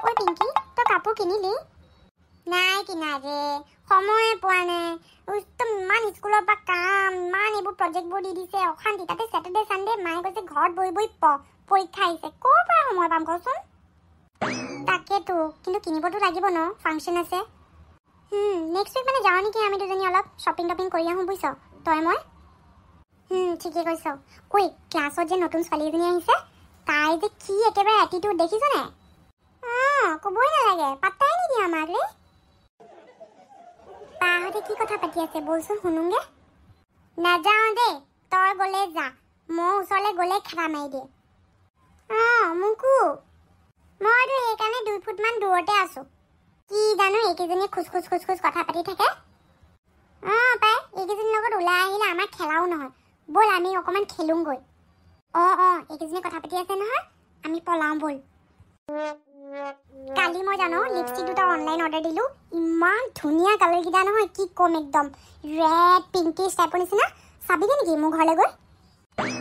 ঐ পিংকি তই কাপোৰ কিনিলি? নাই কিনা ৰে, সময়ে পোৱা নাই। একদম ইমান স্কুলৰ পৰা কাম, ইমান এইবোৰ প্ৰজেক্টবোৰ দি দিছে, অশান্তি। তাতে ছেটাৰডে চানডে মায়ে কৈছে ঘৰত বহি বহি পৰীক্ষা আহিছে, ক'ৰ পৰা সময় পাম কচোন? তাকেতো, কিন্তু কিনিবতো লাগিব ন, ফাংচন আছে। নেক্সট উইক মানে যাওঁ নেকি, আমি দুজনী অলপ শ্বপিং টপিং কৰি আহোঁ বুজিছ, তই মই। ঠিকে কৈছ। ঐ ক্লাছত যে নতুন ছোৱালী এজনী আহিছে, তাই যে কি একেবাৰে এটিটিউড দেখিছ নে? ক'বই নালাগে, পাত্তাই নিদিয়ে আমাক ৰে। বাহঁতে কি কথা পাতি আছে বলচোন শুনোগে। নাযাওঁ দেই, তই গ'লে যা, মই ওচৰলৈ গ'লে খেলা মাৰি দিয়ে। মোকো। মইতো সেইকাৰণে 2 ফুটমান দূৰতে আছো। কি জানো এইকেইজনীয়ে খোজ কথা পাতি থাকে। পাই এইকেইজনীৰ লগত ওলাই আহিলে আমাৰ খেলাও নহয়। ব'ল আমি অকণমান খেলোঁগৈ। এইকেইজনীয়ে কথা পাতি আছে নহয়, আমি পলাওঁ ব'ল। কালি মই জানো লিপষ্টিক 2টা অনলাইন অৰ্ডাৰ দিলোঁ, ইমান ধুনীয়া কালাৰকেইটা নহয়, কি ক'ম, একদম ৰেড পিংকিছ টাইপৰ নিচিনা। চাবিগে নেকি মোৰ ঘৰলৈ গৈ?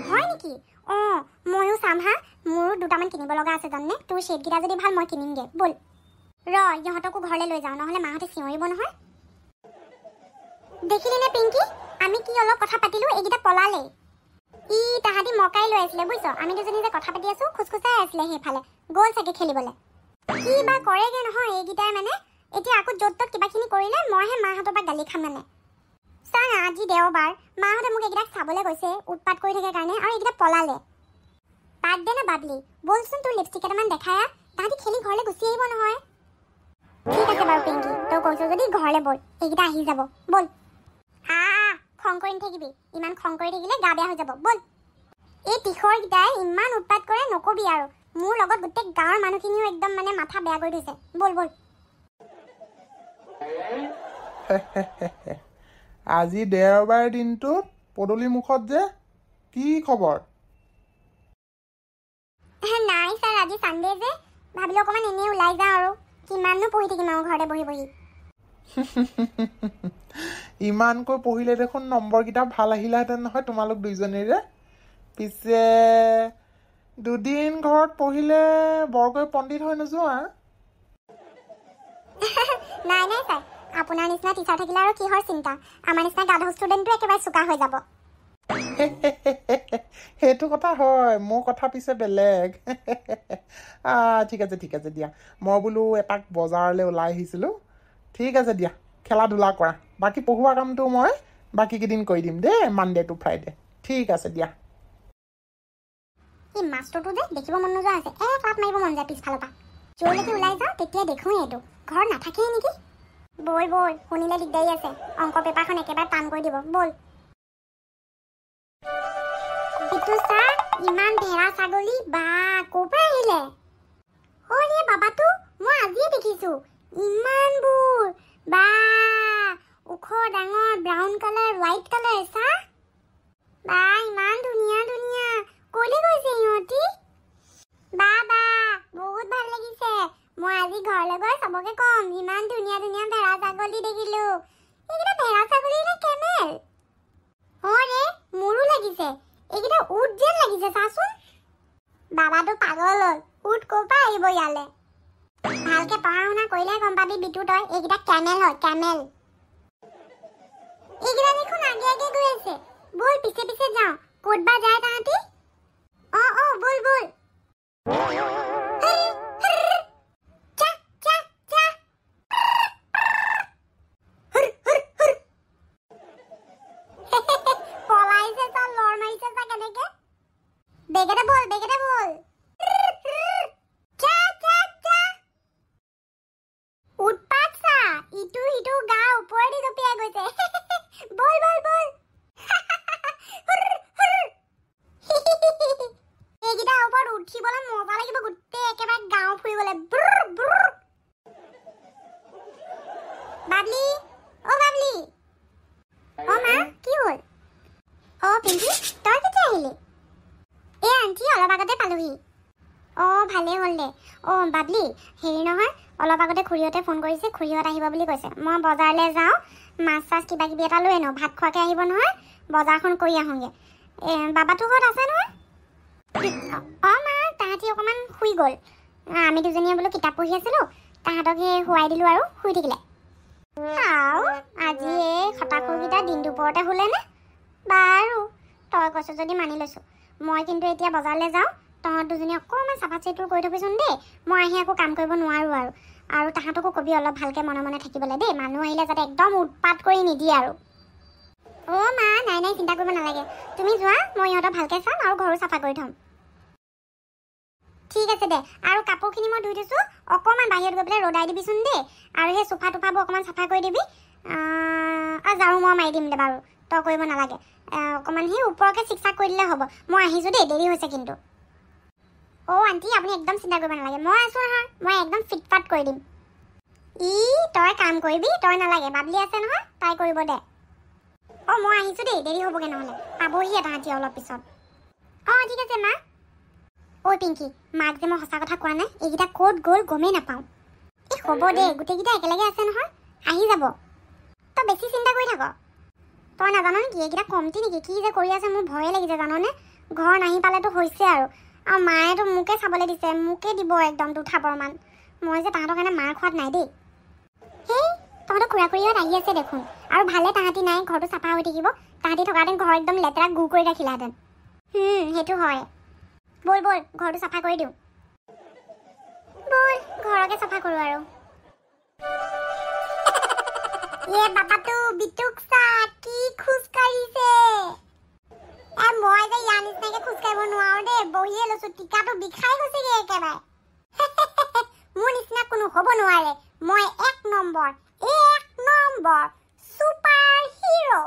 হয় নেকি? ময়ো চাম হা, মোৰো 2টামান কিনিব লগা আছে জাননে। তোৰ শ্বেডকেইটা যদি ভাল মই কিনিমগৈ, ব'ল। ইহঁতকো ঘৰলৈ লৈ যাওঁ, নহ'লে মাহঁতে চিঞৰিব নহয়। দেখিলি নে পিংকি, আমি কি অলপ কথা পাতিলোঁ, এইকেইটা পলালেই। তাহাঁতি মকাই লৈ আছিলে বুজিছ, আমি দুজনী যে কথা পাতি আছোঁ, খোজকাঢ়ি আছিলে সেইফালে, গ'ল চাগে খেলিবলৈ। কি বা কৰেগে নহয় এইকেইটাই মানে। এতিয়া আকৌ য'ত ত'ত কিবাখিনি কৰিলে মইহে মাহঁতৰ পৰা গালি খাম মানে। চা আজি দেওবাৰ, মাহঁতে মোক এইকেইটাক চাবলৈ গৈছে, উৎপাত কৰি থাকে কাৰণে, আৰু এইকেইটা পলালে। বাদ দে না বাদলি, বলচোন তোৰ লিপষ্টিক কেইটামান দেখাই আহ, তাহাঁতি খেলি ঘৰলৈ গুচি আহিব নহয়। ঠিক আছে বাৰু পিংকি, তই কৈছ যদি ঘৰলৈ ব'ল, এইকেইটা আহি যাব, ব'ল। খং কৰি নাথাকিবি, ইমান খং কৰি থাকিলে গা বেয়া হৈ যাব, ব'ল। এই টিখৰকেইটাই ইমান উৎপাত কৰে নকবি আৰু, মোৰ লগত গোটেই গাঁৱৰ মানুহখিনিও একদম মানে মাথা বেয়া কৰি থৈছে, ব'ল। আজি দেওবাৰ দিনটোত পদূলি মুখত যে কি খবৰ? নাই ছাৰ, আজি চানডে যে, ভাবিলোঁ অকণমান এনেই ওলাই যাওঁ আৰু, কিমাননো পঢ়ি থাকিম আৰু ঘৰতে বহি বহি। ইমানকৈ পঢ়িলে দেখোন নম্বৰকেইটা ভাল আহিলেহেঁতেন নহয় তোমালোক দুইজনীৰে। পিছে 2 দিন ঘৰত পঢ়িলে বৰকৈ পণ্ডিত হৈ নোযোৱা? নাই ছাৰ, আপোনাৰ নিচিনা টিচাৰ থাকিলে আৰু কিহৰ চিন্তা, আমাৰ নিচিনা গাধ ষ্টুডেণ্টটো একেবাৰে চোকা হৈ যাব। সেইটো কথা হয়, মোৰ কথা পিছে বেলেগ। ঠিক আছে দিয়া, মই বোলো এপাক বজাৰলৈ ওলাই আহিছিলোঁ। ঠিক আছে দিয়া, খেলা ধূলা কৰা, বাকী পঢ়োৱা কামটো মই বাকী কেইদিন কৰি দিম দেই, মানডে টু ফ্ৰাইডে। ঠিক আছে দিয়া। এই মাষ্টৰটো যে দেখিব মন নোযোৱা আছে, ক্লাপ মাৰিব মন যায় পিছফালৰ পৰা। য'লৈকে ওলাই যাওঁ তেতিয়া দেখোঁৱেই এইটো, ঘৰত নাথাকেই নেকি। ব'ল শুনিলে দিগদাৰী আছে, অংক পেপাৰখন একেবাৰে টান কৰি দিব, ব'ল। বিটু ছাৰ, ইমান ভেড়া ছাগলী, বা ক'ৰ পৰা আহিলে? বাবাটো মই আজিয়ে দেখিছোঁ, ইমানবোৰ, বা ওখ ডাঙৰ, ব্ৰাউন কালাৰ, হোৱাইট কালাৰ, চা বা ইমান ধুনীয়া, ক'লৈ গৈছে ইহঁতি? বা বহুত ভাল লাগিছে, মই আজি ঘৰলৈ গৈ চবকে ক'ম, ইমান ধুনীয়া ভেড়া ছাগলী দেখিলোঁ। এইকেইটা ভেড়া ছাগলী নে কেমেল? ৰে, মোৰো লাগিছে, এইকেইটা উট যেন লাগিছে, চাচোন। বাবাটো পাগল হ'ল, উট ক'ৰ পৰা আহিব ইয়ালৈ? ভালকে পঢ়া শুনা কৰিলে গম পাবি বিটু তই, এইকেইটা কেমেল হয়, কেমেল। এইকেইটা দেখোন আগে গৈ আছে, ব'ল পিছে যাওঁ, ক'ত বা যায় তাহাঁতি। ব'ল। পলাইছে চা, লৰ মাৰিছে চা কেনেকে। বেগেতে ব'ল। উৎপাত চা, ইটো সিটো গা ওপৰেদি জঁপিয়াই গৈছে। ব'ল। এইকেইটাৰ ওপৰত উঠিবলৈ মজা লাগিব, গোটেই একেবাৰে গাঁও ফুৰিবলৈ। বাবলি, মা কি হ'ল? পিংকি তই কেতিয়া আহিলি? আন্টি অলপ আগতে পালোহি। ভালেই হ'ল দে। বাবলি, হেৰি নহয়, অলপ আগতে খুৰীহঁতে ফোন কৰিছে, খুৰীহঁত আহিব বুলি কৈছে। মই বজাৰলৈ যাওঁ, মাছ চাছ কিবা কিবি এটা লৈ আনো, ভাত খোৱাকৈ আহিব নহয়, বজাৰখন কৰি আহোঁগৈ। বাবাটো ঘৰত আছে নহয়? মা তাহাঁতি অকণমান শুই গ'ল, আমি দুজনীয়ে বোলো কিতাপ পঢ়ি আছিলোঁ তাহাঁতক সেই শুৱাই দিলোঁ আৰু শুই থাকিলে আৰু আজি এই খটাখুৰকেইটা দিন দুপৰতে শুলেনে বাৰু তই কৈছ যদি মানি লৈছোঁ মই কিন্তু এতিয়া বজাৰলৈ যাওঁ তহঁত দুজনী অকণমান চাফা চিকুণ কৰি থবিচোন দেই মই আহি আকৌ কাম কৰিব নোৱাৰোঁ আৰু তাহাঁতকো কবি অলপ ভালকৈ মনে মনে থাকিবলৈ দেই মানুহ আহিলে যাতে একদম উৎপাত কৰি নিদিয়ে আৰু অ' মা নাই নাই চিন্তা কৰিব নালাগে তুমি যোৱা মই ইহঁতক ভালকৈ চাম আৰু ঘৰো চাফা কৰি থ'ম ঠিক আছে দে আৰু কাপোৰখিনি মই ধুই থৈছোঁ অকণমান বাহিৰত গৈ পেলাই ৰ'দাই দিবিচোন দেই আৰু সেই চোফা টোফাবোৰ অকণমান চাফা কৰি দিবি আৰু ঝাৰু মই মাৰি দিম দে বাৰু তই কৰিব নালাগে অকণমান সেই ওপৰকৈ চিকচাক কৰি দিলে হ'ব মই আহিছোঁ দেই দেৰি হৈছে কিন্তু অ' আণ্টি আপুনি একদম চিন্তা কৰিব নালাগে মই আছোঁ নহয় মই একদম ফিটফাট কৰি দিম তই কাম কৰিবি তই নালাগে বাবলি আছে নহয় তাই কৰিব দে অ' মই আহিছোঁ দেই দেৰি হ'বগৈ নহ'লে পাবহিয়ে তাহাঁতি অলপ পিছত অ' ঠিক আছে মা ঐ পিংকি মাক যে মই সঁচা কথা কোৱা নাই এইকেইটা ক'ত গ'ল গমেই নাপাওঁ এই হ'ব দে গোটেইকেইটা একেলগে আছে নহয় আহি যাব তই বেছি চিন্তা কৰি থাক তই নাজান নেকি এইকেইটা কমটি নেকি কি যে কৰি আছে মোৰ ভয়ে লাগিছে জাননে ঘৰ নাহি পালেতো হৈছে আৰু মায়েতো মোকে চাবলৈ দিছে মোকে দিব একদম দুঠাপৰমান মই যে তাহাঁতৰ কাৰণে মাৰ খোৱাত নাই দেই সেই তহঁতৰ খুৰা খুৰীহঁত আহি আছে দেখোন আৰু ভালে তাহাঁতি নাই ঘৰটো চাফা হৈ থাকিব তাহাঁতি থকাহেঁতেন ঘৰ একদম লেতেৰা গু কৰি ৰাখিলাহেঁতেন সেইটো হয় ব'ল ব'ল ঘৰটো চাফা কৰি দিওঁ ব'ল ঘৰকে চাফা কৰোঁ আৰু বাবাটো বিটুক চা কি খোজ কাঢ়িছে মই যে ইয়াৰ নিচিনাকে খোজ কাঢ়িব নোৱাৰো দেই বহিয়ে লৈছোঁ টিকাটো বিষাই গৈছেগৈ একেবাৰে মোৰ নিচিনা কোনো হ'ব নোৱাৰে মই এক নম্বৰ ছুপাৰ হিৰো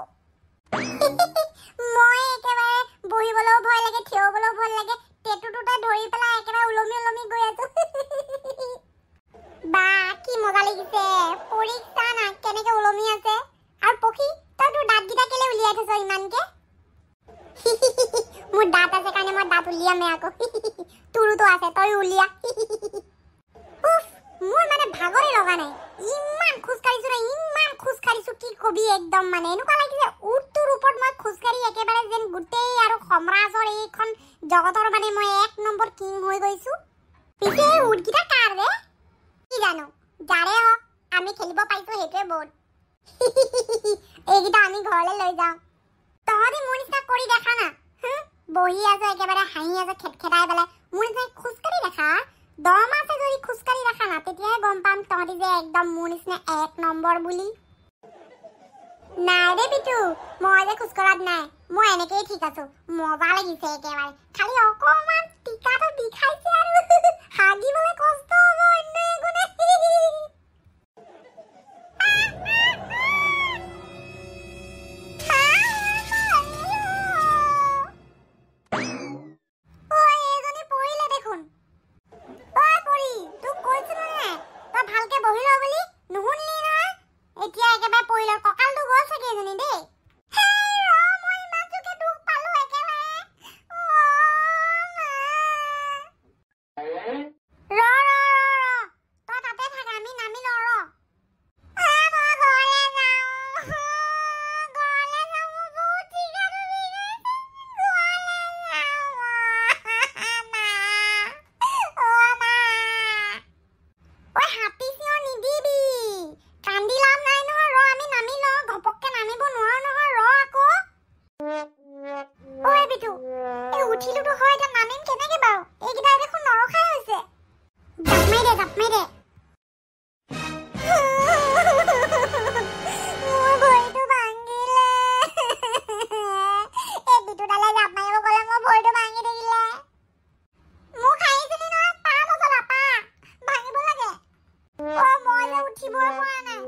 মই একেবাৰে বহিবলৈও ভয় লাগে থিয় হ'বলৈও ভয় লাগে টেটুটোতে ধৰি পেলাই একেবাৰে ওলমি ওলমি গৈ আছোঁ বা কি মজা লাগিছে পৰীক্ষা না কেনেকে ওলমি আছে আৰু পখী তই তোৰ দাঁতকেইটা কেলে উলিয়াই থৈছ ইমানকে মোৰ দাঁত আছে কাৰণে মই দাঁত উলিয়ামে আকৌ তোৰোতো আছে তই উলিয়া মোৰ মানে ভাগৰে লগা নাই ইমান খোজ কাঢ়িছোঁ কি কবি একদম মানে এনেকুৱা লাগিছে উটটোৰ ওপৰত মই খোজকাঢ়ি একেবাৰে যেন গোটেই আৰু সম্ৰাজৰ এইখন জগতৰ মানে মই এক নম্বৰ কিং হৈ গৈছোঁ পিছে উটকেইটা কাৰ ৰে কি জানো যাৰে হওক আমি খেলিব পাৰিছোঁ সেইটোৱে বহুত এইকেইটা আমি ঘৰলৈ লৈ যাওঁ তহঁতি মোৰ নিচিনা কৰি দেখা না বহি আছে একেবাৰে হাঁহি আছে খেটখেটাই পেলাই মোৰ নিচিনা খোজকাঢ়ি দেখা দম আছে যদি খোজকাঢ়ি দেখা না তেতিয়াহে গম পাম তহঁতি যে একদম মোৰ নিচিনা এক নম্বৰ বুলি নাই দে বিটু মই যে খোজকঢ়াত নাই মই এনেকেই ঠিক আছো মজা লাগিছে একেবাৰে খালি অকণমান টিকাটো বিষাইছে আৰু হাগিবলৈ কষ্ট হ'ব অন্য একো নাই উঠিলোতো হয় এতিয়া নামিম কেনেকে বাৰু এইকেইটা দেখোন নৰখাই হৈছে জাপ মাৰি দে মোৰ ভৰিটো ভাঙিলে এই বিটুডালে জাপ মাৰিব গ'লে মোৰ ভৰিটো ভাঙি থাকিলে মোক হাঁহিছিলি নহয় পা মছলা পা ভাঙিব লাগে মই যে উঠিবই পৰা নাই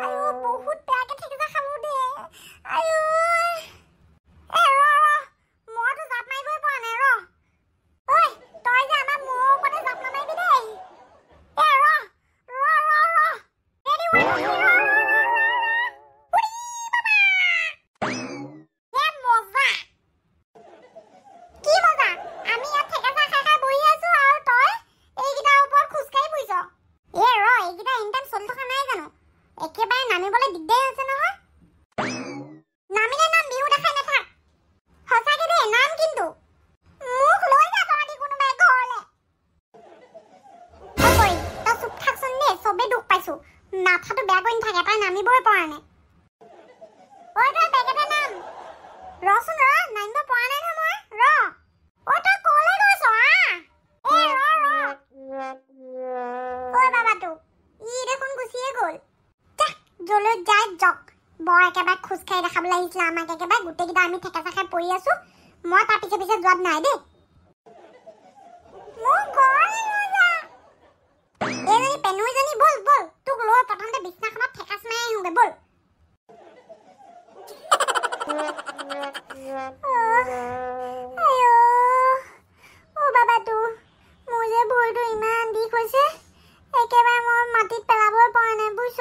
আয়ো বহুত বেয়াকে ঠেকিচা খালো দে আয়ো মইতো জাপ মাৰিবই পৰা নাই ৰ ঐ তই যে আমাৰ মোৰ ওপৰতে জাপ নামাৰিবি দেই ৰ চবে দুখ পাইছো মাথাটো বেয়া কৰি নাথাকে তাই নামিবই পৰা নাই ঐ তই বেগেটা নাম ৰচোন নামিব পৰা নাই নহয় মই ঐ তই কলে গৈছ ঐ বাবাটো ই দেখোন গুচিয়ে গ'ল জলৈ যাই জক বৰ একেবাৰে খোজকাঢ়ি দেখাবলৈ আহিছিলে আমাক একেবাৰে গোটেইকেইটা আমি ঠেকেচা খাই পৰি আছো মই তাৰ পিছে পিছে যোৱাত নাই দেই মোৰ ঘৰলৈ লৈ যা এইজনী পেনুইজনী বল বল তোক লৈ প্ৰথমতে বিছনাখনত ঠেকাচ মাৰি আহোঁগে বল বাবাটো মোৰ যে ভৰিটো ইমান বিষ হৈছে একেবাৰে মই মাটিত পেলাবই পৰা নাই বুজিছ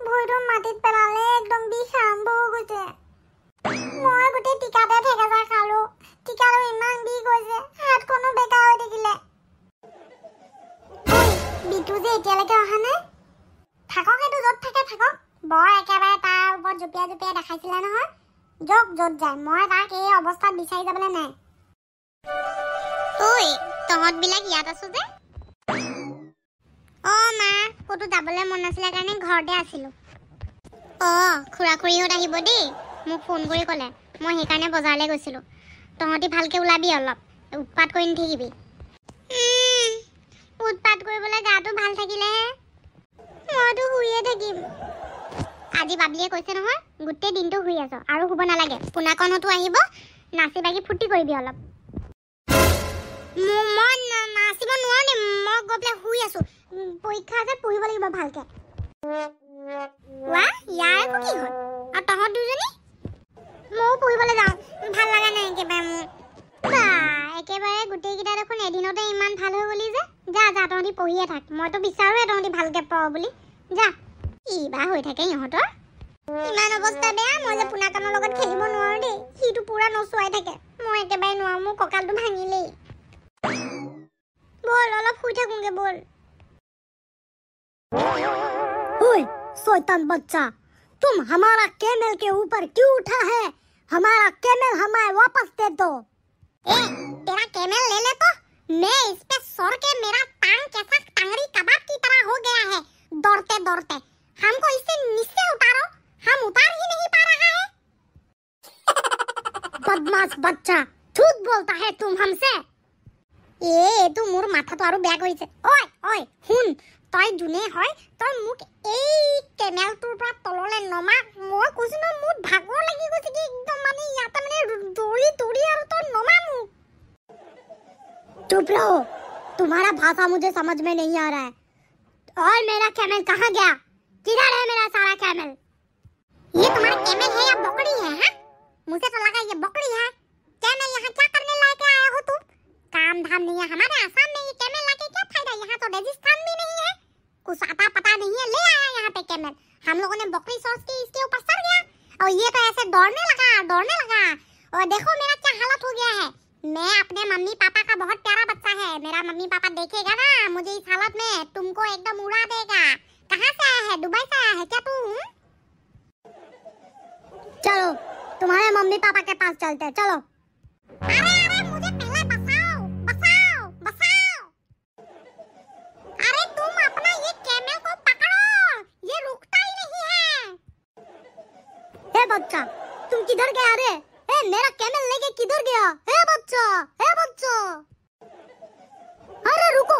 ভৰিটো মাটিত পেলালে একদম বিষ আৰম্ভ হৈ গৈছে মই গোটেই টিকাতে ঠেকেচা খালো টিকাটো ইমান বিষ হৈছে হাতখনো বেকা হৈ থাকিলে বিটু যে এতিয়ালৈকে অহা নাই থাকক সেইটো য'ত থাকে থাকক বৰ একেবাৰে তাৰ ওপৰত জঁপিয়াই জঁপিয়াই দেখাইছিলে নহয় য'ত য'ত যায় মই তাক এই অৱস্থাত বিচাৰি যাবলৈ নাই ঐ তহঁতবিলাক ইয়াত আছো যে মা ক'তো যাবলৈ মন নাছিলে কাৰণে ঘৰতে আছিলোঁ খুৰা খুৰীহঁত আহিব দেই মোক ফোন কৰি ক'লে মই সেইকাৰণে বজাৰলৈ গৈছিলোঁ তহঁতি ভালকৈ ওলাবি অলপ উৎপাত কৰি নাথাকিবি উৎপাত কৰিবলৈ গাটো ভাল থাকিলেহে মইতো শুইয়ে থাকিম আজি বাবলিয়ে কৈছে নহয় গোটেই দিনটো শুই আছ আৰু শুব নালাগে পোনাকণতো আহিব নাচি বাগি ফূৰ্তি কৰিবি অলপ মই নাচিব নোৱাৰো নে মই গৈ পেলাই শুই আছো পৰীক্ষা আছে পঢ়িব লাগিব ভালকে ইয়াৰ একো কি হ'ল আৰু তহঁত দুজনী ময়ো পঢ়িবলৈ যাওঁ ভাল লগা নাই একেবাৰে মোৰ একেবাৰে গোটেইকেইটা দেখোন এদিনতে ইমান ভাল হৈ গলি যে যা যা তহঁতি পঢ়িয়ে থাক মইতো বিচাৰোঁৱে তহঁতি ভালকৈ পঢ় বুলি যা ইবা হৈ থাকে ইহঁতৰ ইমান অৱস্থা বেয়া মই যে পোনাকানৰ লগত খেলিব নোৱাৰো দেই সিটো পুৰা নচুৱাই থাকে মই একেবাৰে নোৱাৰো মোৰ কঁকালটো ভাঙিলেই বল অলপ শুই থাকোঁগে বল शैतान बच्चा तुम हमारा कैमल के ऊपर क्यों उठा है हमारा कैमल हमें वापस दे दो तेरा कैमल ले ले तो मैं इस पे सर के मेरा टांग कैसा टांगड़ी कबाब की तरह हो गया है दौड़ते दौड़ते हमको इससे नीचे उतारो हम उतार ही नहीं पा रहा है बदमाश बच्चा झूठ बोलता है तुम हमसे तू मोर माथा तो आरो बेया करिছে ओय हुन तय जुने হয় তই মুক এই কেমেলটোৰ পৰা তললে নমা মই কৈছো ন মোৰ ভাগৰ লাগি গৈছে কি একদম মানে ইয়াতে মানে দৌৰি দৌৰি আৰু তই নমা মোক चुप रहो तुम्हारा भाषा मुझे समझ में नहीं आ रहा है और मेरा कैमल कहाँ गया किधर है मेरा सारा कैमल ये तुम्हारा कैमल है या बकरी है हाँ मुझे तो लगा ये बकरी है कैमल यहाँ क्या करने लाके आए हो तुम काम धाम नहीं है हमारे आसाम में ये कैमल लाके क्या फायदा यहाँ तो रेगिस्तान भी नहीं है कुछ आता पता नहीं है ले आया यहाँ पे कैमल हम लोगों ने बकरी सोच के इसके ऊपर सर गया और ये तो ऐसे दौड़ने लगा और देखो मेरा क्या हालत हो गया है मैं अपने मम्मी पापा का बहुत प्यारा बच्चा है मेरा मम्मी पापा देखेगा ना मुझे इस हालत में तुमको एकदम उड़ा देगा कहाँ से आया है दुबई से आया है क्या तू चलो तुम्हारे मम्मी पापा के पास चलते हैं चलो अरे मुझे पहले बसाओ अरे तुम अपना ये कैमल को पकड़ो ये रुकता ही नहीं है बच्चा तुम किधर गया रे मेरा कैमल लेके किधर गया बच्चा अरे रुको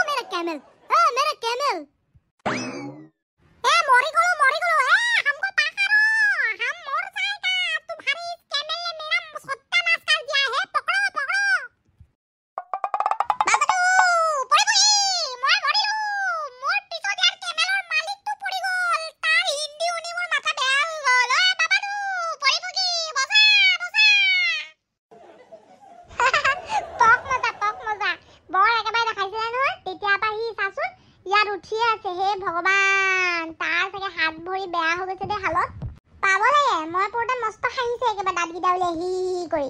मेरा कैमल मेरा कैमल मोरी गलो हमको पकड़ो हम मर जाएगा तुम्हारी इस कैमल ने मेरा सत्यानाश कर दिया है पकड़ो बाबू पड़ी मैं मरिलु मोर पिछो दियार कैमलर मालिक तो पड़ी गल तार हिंदी उनी मोर माथा बेया हो गल बाबू पड़ी बसा पक मजा বৰ একেবাৰে দেখাইছিলে নহয় তেতিয়া পৰা সি চাচোন ইয়াত উঠিয়ে আছে হে ভগৱান তাৰ চাগে হাত ভৰি বেয়া হৈ গৈছে দে হালত পাব লাগে মই পৰতে মস্ত হাঁহিছে একেবাৰে দাঁতকেইটা উলিয়াই হি কৰি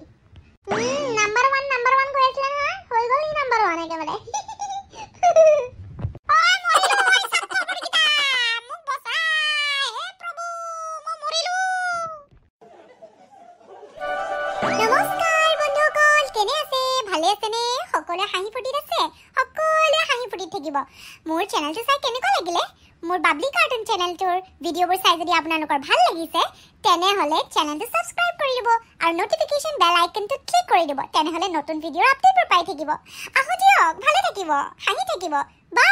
নাম্বাৰ ওৱান কৈ আছিলে নহয় হৈ গ'ল ই নাম্বাৰ ওৱান একেবাৰে থাকিব মোৰ চেনেলটো চাই কেনেকুৱা লাগিলে মোৰ বাবলি কাৰ্টুন চেনেলটোৰ ভিডিঅ'বোৰ চাই যদি আপোনালোকৰ ভাল লাগিছে তেনেহলে চেনেলটো সাবস্ক্ৰাইব কৰি দিব আৰু নটিফিকেশন বেল আইকনটো ক্লিক কৰি দিব তেনেহলে নতুন ভিডিঅ'ৰ আপডেটবোৰ পাই থাকিব আহো দিয়ক ভালে থাকিব হাঁহি থাকিব বাই